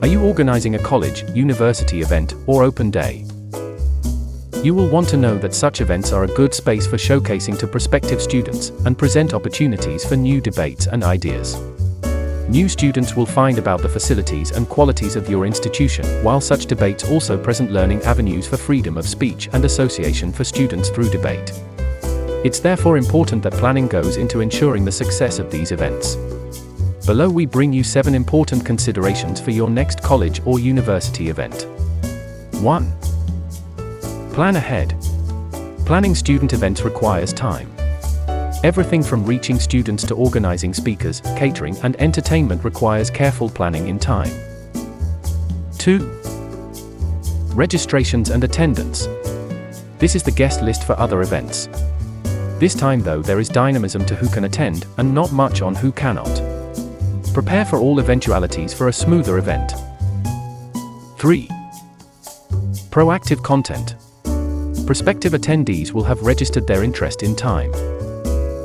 Are you organizing a college, university event, or open day? You will want to know that such events are a good space for showcasing to prospective students and present opportunities for new debates and ideas. New students will find about the facilities and qualities of your institution, while such debates also present learning avenues for freedom of speech and association for students through debate. It's therefore important that planning goes into ensuring the success of these events. Below we bring you 7 important considerations for your next college or university event. 1. Plan ahead. Planning student events requires time. Everything from reaching students to organizing speakers, catering, and entertainment requires careful planning in time. 2. Registrations and attendance. This is the guest list for other events. This time though there is dynamism to who can attend, and not much on who cannot. Prepare for all eventualities for a smoother event. 3. Proactive content. Prospective attendees will have registered their interest in time.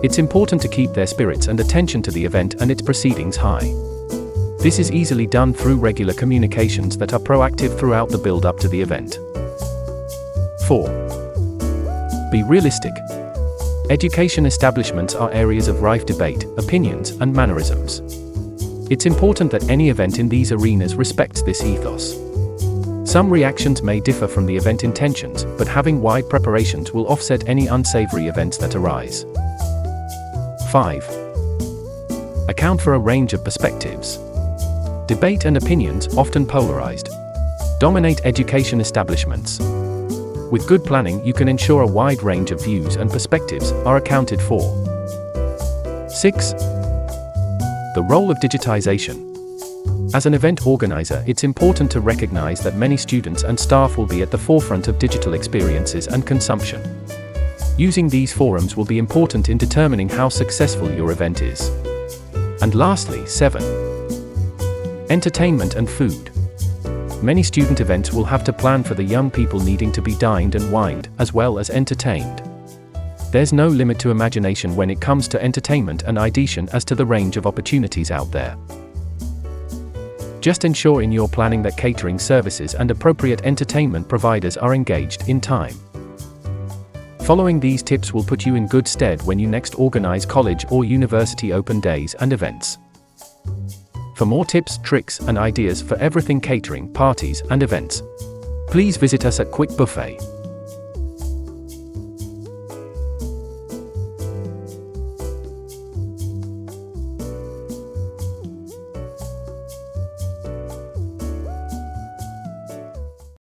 It's important to keep their spirits and attention to the event and its proceedings high. This is easily done through regular communications that are proactive throughout the build-up to the event. 4. Be realistic. Education establishments are areas of rife debate, opinions, and mannerisms. It's important that any event in these arenas respects this ethos. Some reactions may differ from the event intentions, but having wide preparations will offset any unsavory events that arise. 5. Account for a range of perspectives. Debate and opinions, often polarized, dominate education establishments. With good planning, you can ensure a wide range of views and perspectives are accounted for. 6. The role of digitization. As an event organizer, it's important to recognize that many students and staff will be at the forefront of digital experiences and consumption. Using these forums will be important in determining how successful your event is. And lastly, 7. Entertainment and food. Many student events will have to plan for the young people needing to be dined and wined, as well as entertained. There's no limit to imagination when it comes to entertainment and ideation as to the range of opportunities out there. Just ensure in your planning that catering services and appropriate entertainment providers are engaged in time. Following these tips will put you in good stead when you next organize college or university open days and events. For more tips, tricks, and ideas for everything catering, parties, and events, please visit us at Quick Buffet.